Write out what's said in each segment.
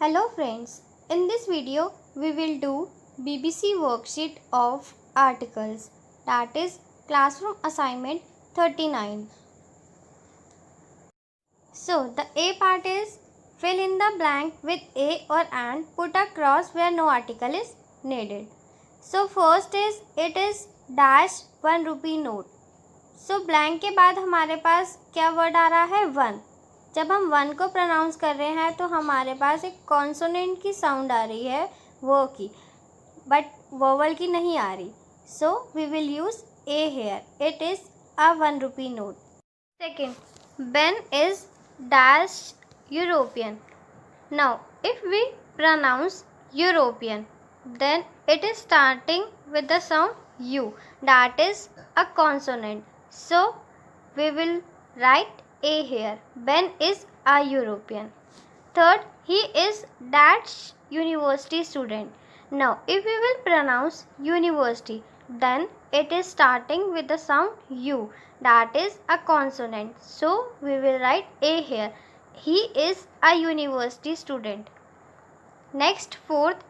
Hello friends, in this video we will do BBC worksheet of articles, that is classroom assignment 39. So the A part is fill in the blank with a or and, put a cross where no article is needed. So first is it is dash 1 rupee note. So blank के बाद हमारे पास क्या word आ रहा है 1. जब हम 1 को pronounce कर रहे हैं तो हमारे पास एक कॉन्सोनेंट की साउंड आ रही है वो की, बट वोवल की नहीं आ रही. So we will use A here. It is a 1 rupee note. Second, Ben is dash European. Now if we pronounce European, then it is starting with the sound U, that is a consonant. So we will write A here. Ben is a European. Third, he is dash university student. Now if we will pronounce university, then it is starting with the sound U, that is a consonant. So we will write A here. He is a university student. Next, fourth,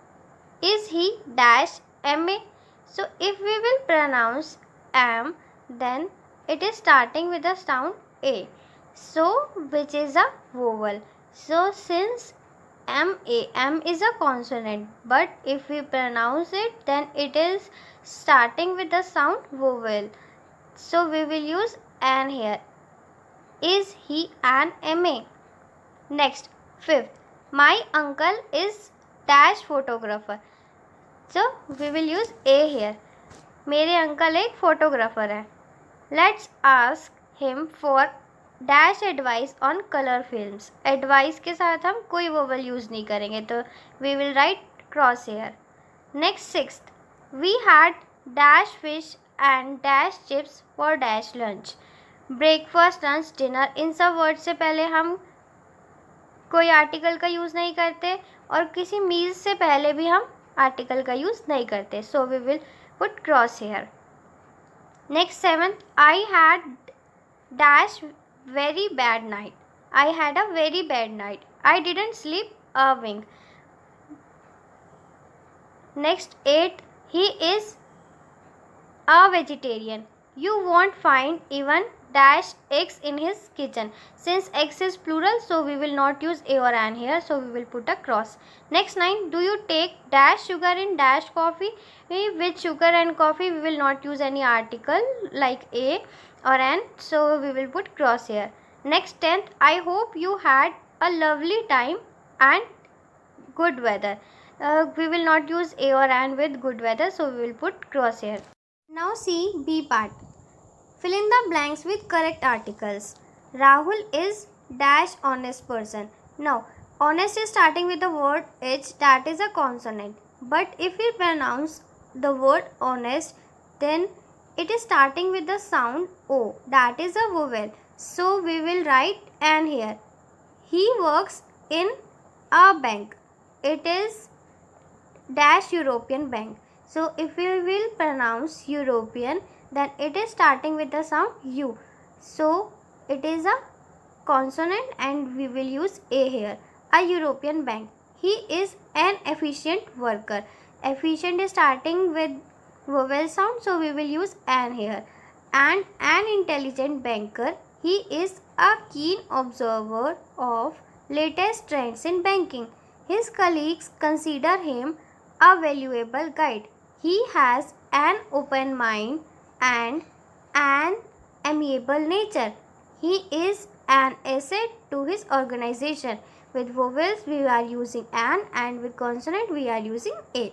is he dash MA. So if we will pronounce am, then it is starting with the sound A, so which is a vowel. So since M is a consonant, but if we pronounce it, then it is starting with the sound vowel. So we will use an here. Is he an MA? Next, fifth, my uncle is dash photographer. So we will use A here. मेरे uncle एक photographer है. Let's ask him for dash advice on color films. Advice के साथ हम कोई vowel use नहीं करेंगे, तो we will write cross here. Next, sixth, we had dash fish and dash chips for dash lunch. Breakfast, lunch, dinner, इन सब word से पहले हम कोई आर्टिकल का यूज़ नहीं करते और किसी मील से पहले भी हम आर्टिकल का यूज़ नहीं करते. So we will put cross here. Next, seventh, I had dash very bad night. I had a very bad night. I didn't sleep a wink. Next, 8, he is a vegetarian. You won't find even dash eggs in his kitchen. Since eggs is plural, so we will not use a or an here, so we will put a cross. Next, 9, do you take dash sugar in dash coffee? With sugar and coffee we will not use any article like a or an, so we will put cross here. Next, 10th, I hope you had a lovely time and good weather. We will not use a or an with good weather, so we will put cross here. Now see B part. Fill in the blanks with correct articles. Rahul is dash honest person. Now honest is starting with the word H, that is a consonant. But if we pronounce the word honest, then it is starting with the sound O, that is a vowel. So we will write an here. He works in a bank. It is dash European bank. So if we will pronounce European, then it is starting with the sound U. So it is a consonant and we will use A here. A European bank. He is an efficient worker. Efficient is starting with vowel sound, so we will use an here. And an intelligent banker. He is a keen observer of latest trends in banking. His colleagues consider him a valuable guide. He has an open mind and an amiable nature. He is an asset to his organization. With vowels we are using an, and with consonant we are using a.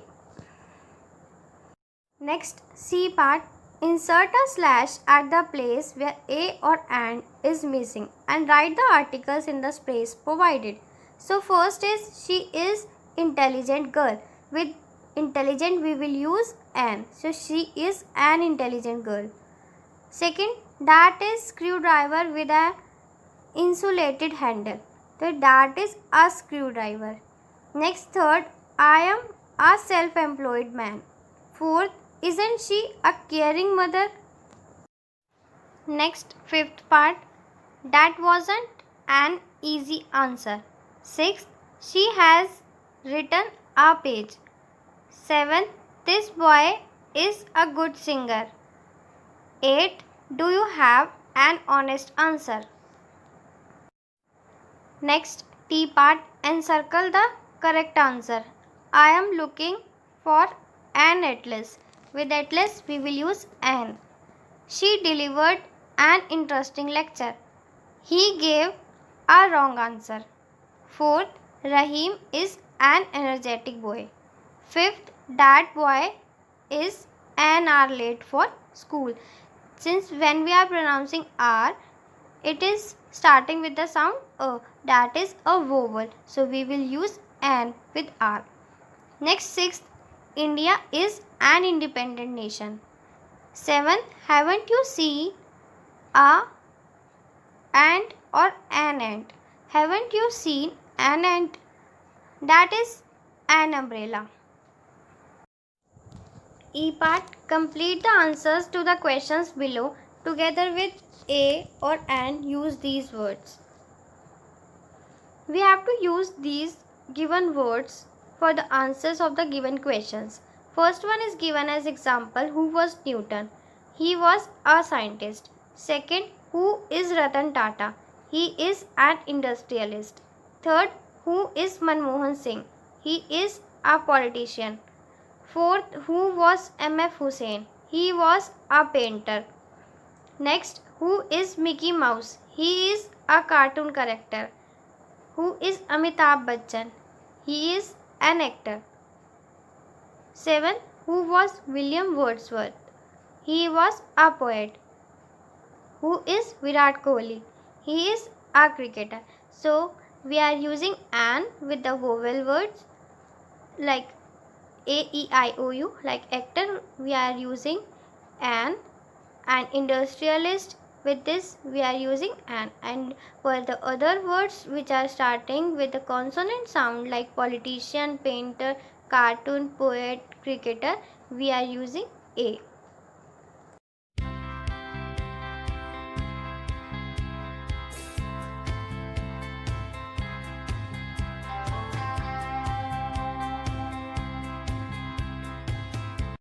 Next, C part. Insert a slash at the place where a or and is missing and write the articles in the space provided. So first is she is intelligent girl. With intelligent we will use an. So she is an intelligent girl. Second, that is screwdriver with an insulated handle. So that is a screwdriver. Next, third, I am a self-employed man. Fourth, isn't she a caring mother? Next, fifth part, that wasn't an easy answer. Sixth, she has written a page. 7. This boy is a good singer. 8. Do you have an honest answer? Next, T part, encircle the correct answer. I am looking for an atlas. With atlas, we will use an. She delivered an interesting lecture. He gave a wrong answer. 4th, Rahim is an energetic boy. 5th, that boy is an hour late for school. Since when we are pronouncing R, it is starting with the sound A. That is a vowel. So we will use an with R. Next, 6th, India is an independent nation. 7th, haven't you seen a ant or an ant? Haven't you seen an ant? That is an umbrella. E part, complete the answers to the questions below together with a or an. Use these words. We have to use these given words for the answers of the given questions. First one is given as example, who was Newton? He was a scientist. Second, who is Ratan Tata? He is an industrialist. Third, who is Manmohan Singh? He is a politician. Fourth, who was M.F. Hussain? He was a painter. Next, who is Mickey Mouse? He is a cartoon character. Who is Amitabh Bachchan? He is an actor. 7. Who was William Wordsworth? He was a poet. Who is Virat Kohli? He is a cricketer. So, we are using an with the vowel words like A, E, I, O, U. Like actor, we are using an. And industrialist, with this we are using an. And for the other words which are starting with the consonant sound like politician, painter, cartoon, poet, cricketer, we are using a.